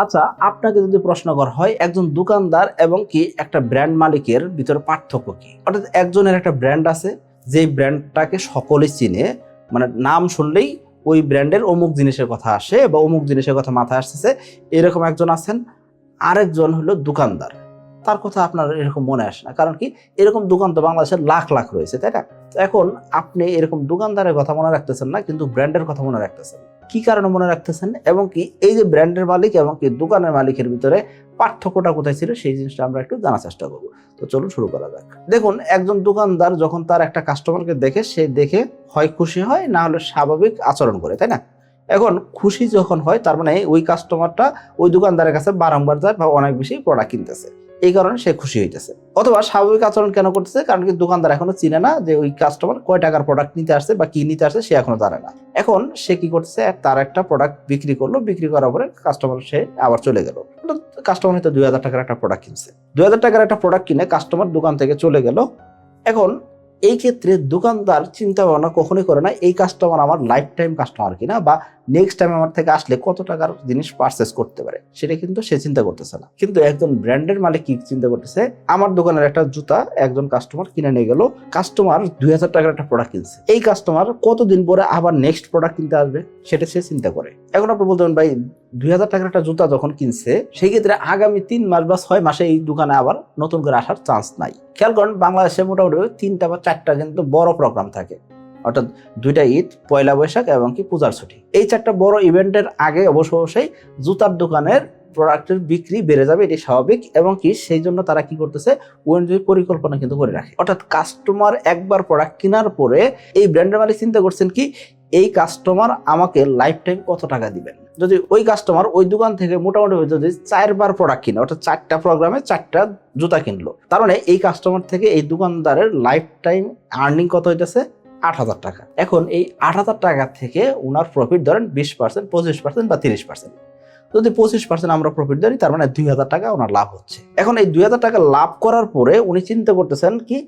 আচ্ছা, আপনাকে যদি প্রশ্ন করা হয় একজন দোকানদার এবং কি একটা ব্র্যান্ড মালিকের ভিতরে পার্থক্য কি, অর্থাৎ একজনের একটা ব্র্যান্ড আছে, যে ব্র্যান্ডটাকে সকলে চিনে, মানে নাম শুনলেই ওই ব্র্যান্ডের অমুক জিনিসের কথা আসে বা অমুক জিনিসের কথা মাথায় আসতেছে, এরকম একজন আছেন। আরেকজন হলো দোকানদার, তার কথা আপনার এরকম মনে আসে না, কারণ কি এরকম দোকান তো বাংলাদেশের লাখ লাখ রয়েছে, তাই না? তো এখন আপনি এরকম দোকানদারের কথা মনে রাখতেছেন না, কিন্তু ব্র্যান্ডের কথা মনে রাখতেছেন। কি কারণে মনে রাখতেছেন এবং কি এই যে ব্র্যান্ডের মালিক এবং কি দোকানের মালিকের ভিতরে পার্থক্যটা কোথায় ছিল, সেই জিনিসটা আমরা একটু জানার চেষ্টা করবো। তো চলুন শুরু করা যাক। দেখুন, একজন দোকানদার যখন তার একটা কাস্টমারকে দেখে, সে দেখে হয় খুশি হয়, না হলে স্বাভাবিক আচরণ করে, তাই না? এখন খুশি যখন হয়, তার মানে ওই কাস্টমারটা ওই দোকানদারের কাছে বারংবার যায় বা অনেক বেশি প্রোডাক্ট কিনতেছে, এই কারণে সে খুশি হইতেছে। অথবা স্বাভাবিক আচরণ কেন করতেছে, কারণ কি দোকানদার এখনো চিনে না যে ওই কাস্টমার কয় টাকার প্রোডাক্ট নিতে আসছে বা কি নিতে আসছে, সে এখনো জানে না। এখন সে কি করতেছে, তার একটা প্রোডাক্ট বিক্রি করলো, বিক্রি করার পরে কাস্টমার সে আবার চলে গেল। কাস্টমার হয়তো 2000 টাকার একটা প্রোডাক্ট কিনছে, 2000 টাকার একটা প্রোডাক্ট কিনে কাস্টমার দোকান থেকে চলে গেল। এখন এই ক্ষেত্রে দোকানদার চিন্তা ভাবনা কখনোই করে না এই কাস্টমার আমার লাইফ টাইম কাস্টমার কিনা, বা নেক্সট টাইম আমার থেকে আসলে কত টাকার জিনিস পারচেস করতে পারে, সেটা কিন্তু সে চিন্তা করতেছে না। কিন্তু একজন ব্র্যান্ডের মালিক কি চিন্তা করতেছে, আমার দোকানের একটা জুতা একজন কাস্টমার কিনে নিয়ে গেল, কাস্টমার 2000 টাকার একটা প্রোডাক্ট কিনছে, এই কাস্টমার কতদিন পরে আবার নেক্সট প্রোডাক্ট কিনতে আসবে, সেটা সে চিন্তা করে। এখন আপনি বলতে পারেন, ভাই 2000 টাকার একটা জুতা যখন কিনছে, সেই ক্ষেত্রে আগামী 3 মাস বা 6 মাসে এই দোকানে আবার নতুন করে আসার চান্স নাই। খেয়াল করেন, বাংলাদেশে মোটামুটি 3টা বা 4টা কিন্তু বড় প্রোগ্রাম থাকে, অর্থাৎ 2টা ঈদ, পয়লা বৈশাখ এবং কি পূজার ছুটি। এই 4টা বড় ইভেন্টের আগে অবশ্যই জুতার দোকানের প্রোডাক্টের বিক্রি বেড়ে যাবে, এটি স্বাভাবিক। এবং কি সেই জন্য তারা কি করতেছে, অনুযায়ী পরিকল্পনা কিন্তু করে রাখে। অর্থাৎ কাস্টমার একবার প্রোডাক্ট কেনার পরে এই ব্র্যান্ডের মালিক চিন্তা করছেন কি, এই কাস্টমার আমাকে লাইফ টাইম কত টাকা দিবেন। যদি ওই কাস্টমার ওই দোকান থেকে মোটামুটি যদি 4বার প্রোডাক্ট কিনে, অর্থাৎ 4টা প্রোগ্রামে 4টা জুতা কিনলো, তার মানে এই কাস্টমার থেকে এই দোকানদারের লাইফ টাইম আর্নিং কত হইতেছে, 8,000 টাকা। এখন এই 8,000 টাকা থেকে ওনার প্রফিট ধরেন 20%, 25% বা 30%। যদি 25% আমরা প্রফিট ধরি, তার মানে 2,000 টাকা ওনার লাভ হচ্ছে। এখন এই 2,000 টাকা লাভ করার পরে উনি চিন্তা করতেছেন কি,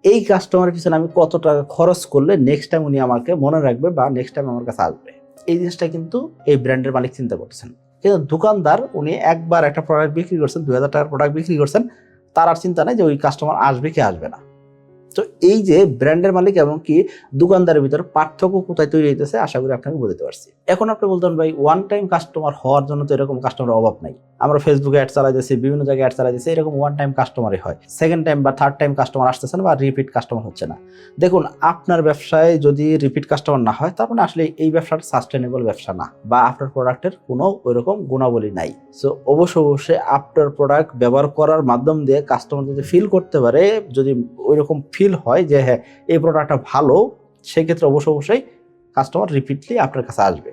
এই কাস্টমারের পিছনে আমি কত টাকা খরচ করলে নেক্সট টাইম উনি আমাকে মনে রাখবে বা নেক্সট টাইম আমার কাছে আসবে। এই জিনিসটা কিন্তু এই ব্র্যান্ডের মালিক চিন্তা করতেছেন। কিন্তু দোকানদার উনি একবার একটা প্রোডাক্ট বিক্রি করছেন, 2,000 টাকার প্রোডাক্ট বিক্রি করছেন, তার আর চিন্তা নেই যে ওই কাস্টমার আসবে কি আসবে না। তো এই যে ব্র্যান্ডের মালিক এবং কি দোকানদারের ভিতরে পার্থক্য কোথায় তৈরি হইতেছে, আশা করি আপনাকে বুঝতে পারছি। এখন আপনি বলতেন, ভাই ওয়ান টাইম কাস্টমার হওয়ার জন্য তো এরকম কাস্টমারের অভাব নাই, আমরা ফেসবুকে অ্যাড চালাইতেছি, বিভিন্ন জায়গায় অ্যাড চালাইতেছি, এরকম ওয়ান টাইম কাস্টমারই হয়, সেকেন্ড টাইম বা থার্ড টাইম কাস্টমার আসতেছে না বা রিপিট কাস্টমার হচ্ছে না। দেখুন, আপনার ব্যবসায় যদি রিপিট কাস্টমার না হয়, তার মানে আসলে এই ব্যবসাটা সাস্টেনেবল ব্যবসা না, বা আপনার প্রোডাক্টের কোনো ওইরকম গুণাবলী নাই। সো অবশ্যই আপনার প্রোডাক্ট ব্যবহার করার মাধ্যম দিয়ে কাস্টমার যদি ফিল করতে পারে, যদি ওইরকম ফিল হয় যে হ্যাঁ এই প্রোডাক্টটা ভালো, সেই ক্ষেত্রে অবশ্যই কাস্টমার রিপিটলি আপনার কাছে আসবে।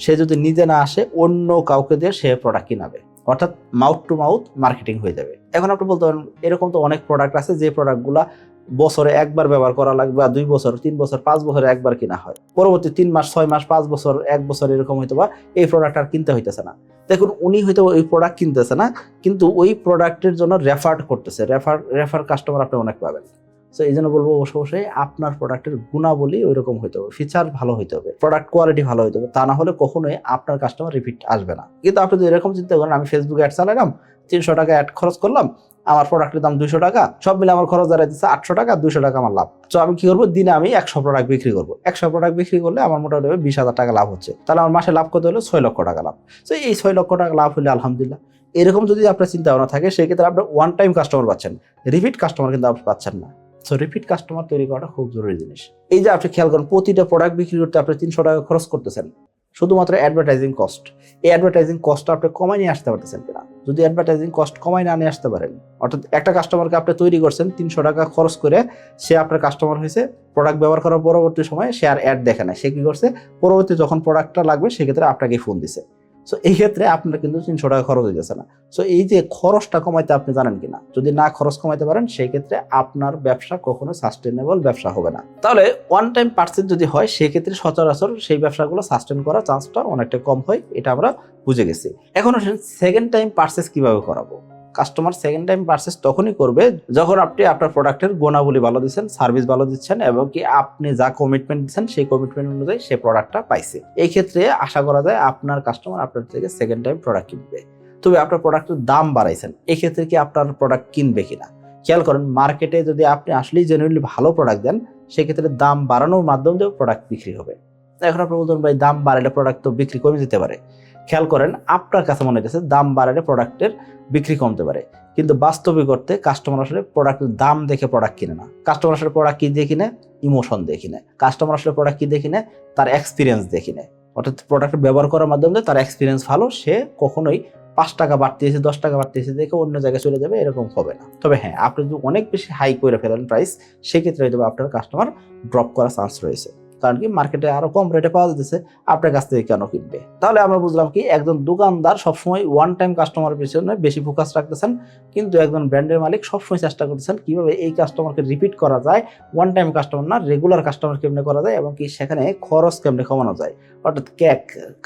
সে যদি নিজে না আসে, অন্য কাউকে দিয়ে সে প্রোডাক্ট কিনাবে, অর্থাৎ মাউথ টু মাউথ মার্কেটিং হয়ে যাবে। এখন আপনি বলতে পারেন, এরকম তো অনেক প্রোডাক্ট আছে যে প্রোডাক্টগুলো বছরে একবার ব্যবহার করা লাগবে, বা 2 বছর, 3 বছর, 5 বছরে একবার কিনা হয়, পরবর্তী 3 মাস, 6 মাস, 5 বছর, 1 বছর এরকম হয়তো বা এই প্রোডাক্ট আর কিনতে হইতেছে না। দেখুন, উনি হয়তো ওই প্রোডাক্ট কিনতেছে না, কিন্তু ওই প্রোডাক্টের জন্য রেফার করতেছে, রেফার কাস্টমার আপনি অনেক পাবেন। সো এই জন্য বলবো, অবশ্যই আপনার প্রোডাক্টের গুণাবলী ওইরকম হইতে হবে, ফিচার ভালো হইতে হবে, প্রোডাক্ট কোয়ালিটি ভালো হইতে হবে, তা না হলে কখনোই আপনার কাস্টমার রিপিট আসবে না। কিন্তু আপনি যদি এরকম চিন্তা করেন, আমি ফেসবুকে অ্যাড চালাইলাম, 300 টাকা অ্যাড খরচ করলাম, আমার প্রোডাক্টের দাম 200 টাকা, সব মিলে আমার খরচ দাঁড়াইতেছে 800 টাকা, 200 টাকা আমার লাভ। তো আমি কি করবো, দিনে আমি 100 প্রোডাক্ট বিক্রি করবো, 100 প্রোডাক্ট বিক্রি করলে আমার মোটামুটি 20,000 টাকা লাভ হচ্ছে, তাহলে আমার মাসে লাভ করতে হলে 6 লক্ষ টাকা লাভ। তো এই 6 লক্ষ টাকা লাভ হলে আলহামদুলিল্লাহ। এরকম যদি আপনার চিন্তা ভাবনা থাকে, সেক্ষেত্রে আপনি ওয়ান টাইম কাস্টমার পাচ্ছেন, রিপিট কাস্টমার কিন্তু আপনি পাচ্ছেন না। সো রিপিট কাস্টমার তৈরি করাটা খুব জরুরি জিনিস। এই যে আপনি খেয়াল করেন, প্রতিটা প্রোডাক্ট বিক্রি করতে আপনি 300 টাকা খরচ করতেছেন, শুধুমাত্র অ্যাডভার্টাইজিং কস্ট। এই অ্যাডভার্টাইজিং কস্টটা আপনি কমাই নিয়ে আসতে পারতেছেন কিনা? যদি অ্যাডভার্টাইজিং কস্ট কমাই না নিয়ে আসতে পারেন, অর্থাৎ একটা কাস্টমারকে আপনি তৈরি করছেন 300 টাকা খরচ করে, সে আপনার কাস্টমার হয়েছে, প্রোডাক্ট ব্যবহার করার পরবর্তী সময়ে সে আর অ্যাড দেখে না, সে কি করছে, পরবর্তী যখন প্রোডাক্টটা লাগবে সেক্ষেত্রে আপনাকে ফোন দিছে। সো এই ক্ষেত্রে আপনার কিন্তু 300 টাকা খরচ হয়ে যাচ্ছে না। সো এই যে খরচটা কমাইতে আপনি জানেন কিনা, যদি না খরচ কমাইতে পারেন, সেই ক্ষেত্রে আপনার ব্যবসা কখনো সাস্টেনেবল ব্যবসা হবে না। তাহলে ওয়ান টাইম পার্সেস যদি হয়, সেক্ষেত্রে সচরাচর সেই ব্যবসাগুলো সাস্টেন করার চান্সটা অনেকটা কম হয়, এটা আমরা বুঝে গেছি। এখন আসেন, সেকেন্ড টাইম পার্সেস কিভাবে করাবো। কাস্টমার সেকেন্ড টাইম পারচেজ তখনই করবে যখন আপনি আপনার প্রোডাক্টের গুণাবলী ভালো দিচ্ছেন, সার্ভিস ভালো দিচ্ছেন এবং কি আপনি যা কমিটমেন্ট দিচ্ছেন সেই কমিটমেন্ট অনুযায়ী সে প্রোডাক্টটা পাইছে। এই ক্ষেত্রে আশা করা যায় আপনার কাস্টমার আপনার থেকে সেকেন্ড টাইম প্রোডাক্ট কিনবে। তবে আপনার প্রোডাক্টের দাম বাড়াইছেন, এক্ষেত্রে কি আপনার প্রোডাক্ট কিনবে কিনা? খেয়াল করেন, মার্কেটে যদি আপনি আসলেই জেনুইনলি ভালো প্রোডাক্ট দেন, সেক্ষেত্রে দাম বাড়ানোর মাধ্যমে দিয়ে প্রোডাক্ট বিক্রি হবে। এখন আপনি বলতেন ভাই দাম বাড়ালে প্রোডাক্ট তো বিক্রি কমে যেতে পারে। খেয়াল করেন, আপনার কাছে মনে হচ্ছে দাম বাড়ালে প্রোডাক্টের বিক্রি কমতে পারে, কিন্তু বাস্তবিক অর্থে কাস্টমার আসলে প্রোডাক্টের দাম দেখে প্রোডাক্ট কিনে না। কাস্টমার আসলে প্রোডাক্ট কি দিয়ে কিনে? ইমোশন দিয়ে কিনে। কাস্টমার আসলে প্রোডাক্ট কি দিয়ে কিনে? তার এক্সপিরিয়েন্স দিয়ে কিনে। অর্থাৎ প্রোডাক্ট ব্যবহার করার মাধ্যমে তার এক্সপিরিয়েন্স ভালো, সে কখনোই 5 টাকা বাড়তিয়েছে 10 টাকা বাড়তিয়েছে দেখে অন্য জায়গায় চলে যাবে, এরকম হবে না। তবে হ্যাঁ, আপনি যদি অনেক বেশি হাই করে ফেলেন প্রাইস, সেক্ষেত্রে হয়তো আপনার কাস্টমার ড্রপ করার চান্স রয়েছে। কারণ কি, মার্কেটে আরো কম রেটে পাওয়া যাচ্ছে, আপনার কাছ থেকে কেন কিনবে? তাহলে আমরা বুঝলাম কি, একজন দোকানদার সবসময় ওয়ান টাইম কাস্টমারের পিছনে বেশি ফোকাস রাখতেছেন, কিন্তু একজন ব্র্যান্ডের মালিক সবসময় চেষ্টা করতেছেন কিভাবে এই কাস্টমারকে রিপিট করা যায়, ওয়ান টাইম কাস্টমার না, রেগুলার কাস্টমার কেমনে করা যায়, এবং কি সেখানে খরচ কেমনে কমানো যায়, অর্থাৎ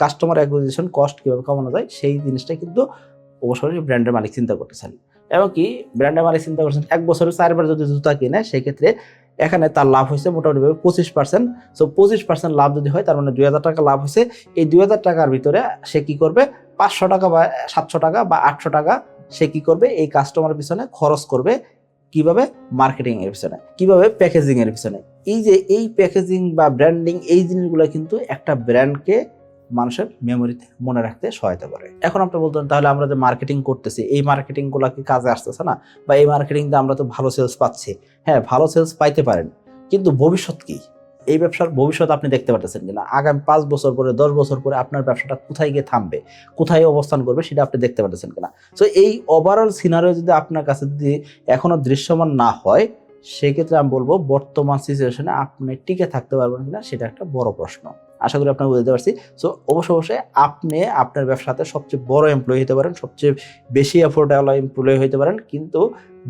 কাস্টমার অ্যাকুইজিশন কস্ট কিভাবে কমানো যায়, সেই জিনিসটা কিন্তু অবশ্যই ব্র্যান্ডের মালিক চিন্তা করতেছেন। এবং কি ব্র্যান্ডের মালিক চিন্তা করছেন, 1 বছরে 4 বার যদি জুতা কিনে, সেক্ষেত্রে এখানে তার লাভ হয়েছে মোটামুটি 25%। সো 25% লাভ যদি হয়, তার মানে 2000 টাকা লাভ হয়েছে। এই 2000 টাকার ভিতরে সে কি করবে? 500 টাকা বা 700 টাকা বা 800 টাকা সে কি করবে? এই কাস্টমারের পিছনে খরচ করবে। কিভাবে? মার্কেটিং এর পিছনে, কিভাবে? প্যাকেজিং এর পিছনে। এই যে এই প্যাকেজিং বা ব্র্যান্ডিং, এই জিনিসগুলো কিন্তু একটা ব্র্যান্ডকে মানুষের মেমোরিতে মনে রাখতে সহায়তা করে। এখন আপনি বলতেন, তাহলে আমরা যে মার্কেটিং করতেছি, এই মার্কেটিং গুলা কি কাজে আসতেছে না? বা এই মার্কেটিং দিয়ে আমরা তো ভালো সেলস পাচ্ছি। হ্যাঁ, ভালো সেলস পাইতে পারেন, কিন্তু ভবিষ্যৎ কি? এই ব্যবসার ভবিষ্যৎ আপনি দেখতে পারতেছেন কিনা? আগামী 5 বছর পরে, 10 বছর পরে আপনার ব্যবসাটা কোথায় গিয়ে থামবে, কোথায় অবস্থান করবে, সেটা আপনি দেখতে পারতেছেন কিনা? সো এই ওভারঅল সিনারিও যদি আপনার কাছে যদি এখনো দৃশ্যমান না হয়, সেক্ষেত্রে আমি বলবো বর্তমান সিচুয়েশনে আপনি টিকে থাকতে পারবেন কিনা, সেটা একটা বড় প্রশ্ন। আশা করি আপনারা বুঝতে পারছি। সো অবশ্যই আপনি আপনার ব্যবসাতে সবচেয়ে বড় এমপ্লয়ি হতে পারেন, সবচেয়ে বেশি এফোর্টেবল এমপ্লয়ি হতে পারেন, কিন্তু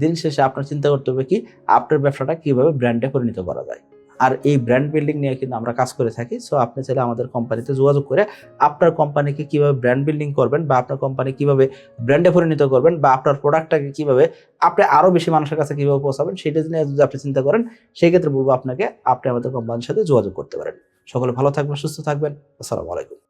দিন শেষে আপনার চিন্তা করতে হবে কি, আপনার ব্যবসাটা কিভাবে ব্র্যান্ডে পরিণত করা যায়। আর এই ব্র্যান্ড বিল্ডিং নিয়ে কিন্তু আমরা কাজ করে থাকি। সো আপনি চাইলে আমাদের কোম্পানিতে যোগাযোগ করে আপনার কোম্পানিকে কিভাবে ব্র্যান্ড বিল্ডিং করবেন, বা আপনার কোম্পানি কিভাবে ব্র্যান্ডে পরিণত করবেন, বা আপনার প্রোডাক্টটাকে কিভাবে আপনি আরো বেশি মানুষের কাছে কিভাবে পৌঁছাবেন, সেটা নিয়ে যদি আপনি চিন্তা করেন, সেই ক্ষেত্রে বলবো আপনাকে, আপনি আমাদের কোম্পানির সাথে যোগাযোগ করতে পারেন। সকলে ভালো থাকবেন, সুস্থ থাকবেন। আসসালামু আলাইকুম।